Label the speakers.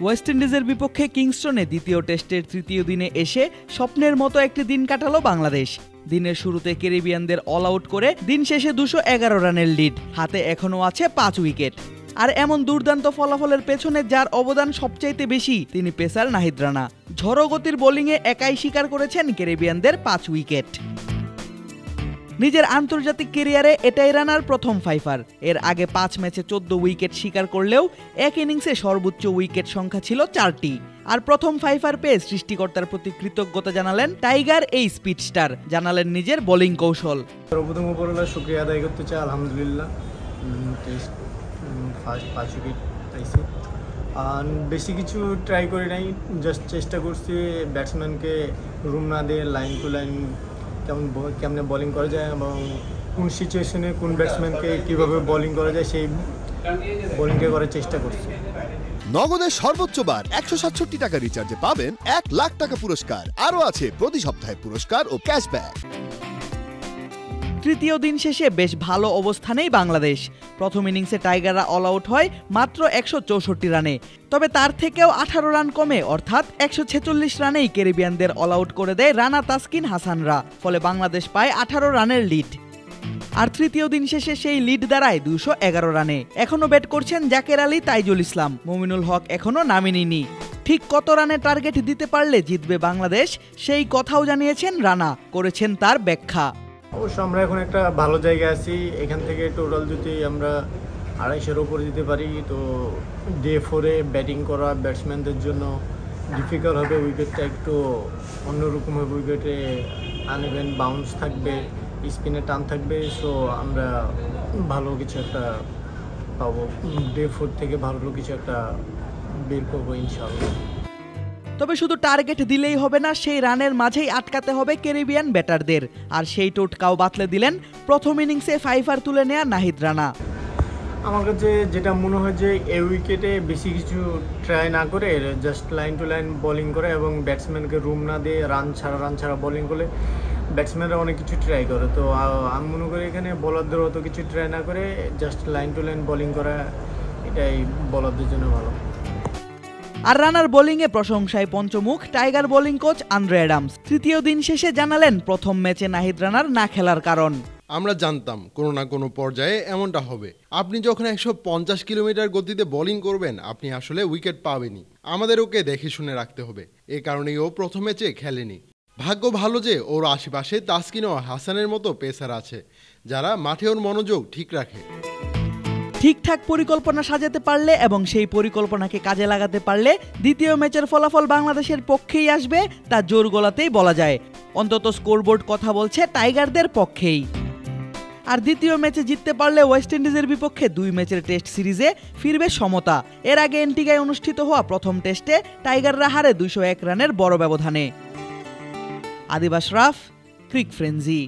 Speaker 1: West ইন্ডিজের বিপক্ষে কিংস্টনে দ্বিতীয় টেস্টের তৃতীয় দিনে এসে স্বপ্নের মতো একটি দিন কাটালো বাংলাদেশ। দিনের শুরুতে ক্যারিবিয়ানদের অল আউট করে দিন শেষে 211 রানের লিড, হাতে এখনও আছে 5 উইকেট। আর এমন দুর্দান্ত ফলাফলের পেছনে যার অবদান সবচাইতে বেশি তিনি পেসার নাহিদ রানা। ঝড়ো গতির বোলিংয়ে একাই শিকার করেছেন ক্যারিবিয়ানদের 5 উইকেট। নিজের আন্তর্জাতিক ক্যারিয়ারে এটাই রানার প্রথম ফাইফার। এর আগে 5 ম্যাচে 14 উইকেট শিকার করলেও এক ইনিংসে সর্বোচ্চ উইকেট সংখ্যা ছিল 4টি। আর প্রথম ফাইফার পেয়ে সৃষ্টিকর্তার প্রতি কৃতজ্ঞতা জানালেন টাইগার এই স্পিডস্টার, জানালেন নিজের বোলিং কৌশল।
Speaker 2: সর্বপ্রথম উপরওয়ালা শুকরিয়া আদায় করতে চাই, আলহামদুলিল্লাহ টেস্ট ফার্স্ট 5 উইকেট পাইছি। আর বেশি কিছু ট্রাই করি নাই, জাস্ট চেষ্টা করছি ব্যাটসম্যানকে রুম না দিয়ে লাইন টু লাইন কেমনে বোলিং করা যায় এবং কোন সিচুয়েশনে কোন ব্যাটসম্যানকে কীভাবে বোলিং করা যায় সেই বোলিংকে করার চেষ্টা করছি।
Speaker 3: নগদের সর্বোচ্চ বার 167 টাকা রিচার্জে পাবেন 1 লাখ টাকা পুরস্কার। আরও আছে প্রতি সপ্তাহে পুরস্কার ও ক্যাশব্যাক।
Speaker 1: তৃতীয় দিন শেষে বেশ ভালো অবস্থানেই বাংলাদেশ। প্রথম ইনিংসে টাইগাররা অল আউট হয় মাত্র 164 রানে, তবে তার থেকেও 18 রান কমে অর্থাৎ 146 রানেই ক্যারিবিয়ানদের অল আউট করে দেয় রানা, তাসকিন, হাসানরা। ফলে বাংলাদেশ পায় 18 রানের লিড। আর তৃতীয় দিন শেষে সেই লিড দাঁড়ায় 211 রানে। এখনো ব্যাট করছেন জাকের আলী, তাইজুল ইসলাম, মুমিনুল হক এখনো নামেনি। ঠিক কত রানে টার্গেট দিতে পারলে জিতবে বাংলাদেশ সেই কথাও জানিয়েছেন রানা, করেছেন তার ব্যাখ্যা।
Speaker 2: অবশ্য আমরা এখন একটা ভালো জায়গায় আছি, এখান থেকে টোটাল যদি আমরা 250-এর উপরে দিতে পারি তো ডে 4-এ ব্যাটিং করা ব্যাটসম্যানদের জন্য ডিফিকাল্ট হবে। উইকেটটা একটু অন্যরকম হবে, উইকেটে আনইভেন বাউন্স থাকবে, স্পিনে টান থাকবে। সো আমরা ভালো কিছু একটা পাবো, ডে 4 থেকে ভালো কিছু একটা বের করবো ইনশাআল্লাহ।
Speaker 1: তবে শুধু টার্গেট দিলেই হবে না, সেই রানের মাঝেই আটকাতে হবে ক্যারিবিয়ান ব্যাটারদের। আর সেই টোটকাও বাতলে দিলেন প্রথম ইনিংসে ফাইফার তুলে নেয়া নাহিদ রানা।
Speaker 2: আমার কাছে যেটা মনে হয় যে এই উইকেটে বেশি কিছু ট্রাই না করে just line to line bowling করে এবং ব্যাটসম্যানকে রুম না দিয়ে রান ছাড়া বোলিং করলে ব্যাটসম্যানরা অনেক কিছু ট্রাই করে। তো আমি মনে করি এখানে বোলারদের অত কিছু ট্রাই না করে just line to line bowling করা, এটাই বোলারদের জন্য ভালো।
Speaker 1: আর রানার বোলিংয়ে প্রশংসায় পঞ্চমুখ Tiger bowling coach Andre Adams. তৃতীয় দিন শেষে জানালেন প্রথম ম্যাচে নাহিদ রানার না খেলার কারণ।
Speaker 4: আমরা জানতাম কোনো না কোনো পর্যায়ে এমনটা হবে। আপনি যখন 150 কিলোমিটার গতিতে বোলিং করবেন আপনি আসলে উইকেট পাবেনই। আমাদের ওকে দেখে শুনে রাখতে হবে, এ কারণেই ও প্রথম ম্যাচে খেলেনি। ভাগ্য ভালো যে ওর আশেপাশে তাসকিন ও হাসানের মতো পেসার আছে যারা মাঠে ওর মনোযোগ ঠিক রাখে।
Speaker 1: ঠিকঠাক পরিকল্পনা সাজাতে পারলে এবং সেই পরিকল্পনাকে কাজে লাগাতে পারলে দ্বিতীয় ম্যাচের ফলাফল বাংলাদেশের পক্ষেই আসবে, তা জোর গলাতেই বলা যায়। অন্তত স্কোরবোর্ড কথা বলছে টাইগারদের পক্ষেই। আর দ্বিতীয় ম্যাচে জিততে পারলে ওয়েস্ট ইন্ডিজের বিপক্ষে 2 ম্যাচের টেস্ট সিরিজে ফিরবে সমতা। এর আগে এন্টিগায় অনুষ্ঠিত হওয়া প্রথম টেস্টে টাইগাররা হারে 201 রানের বড় ব্যবধানে। আদিব আশরাফ, ক্রিক ফ্রেঞ্জি।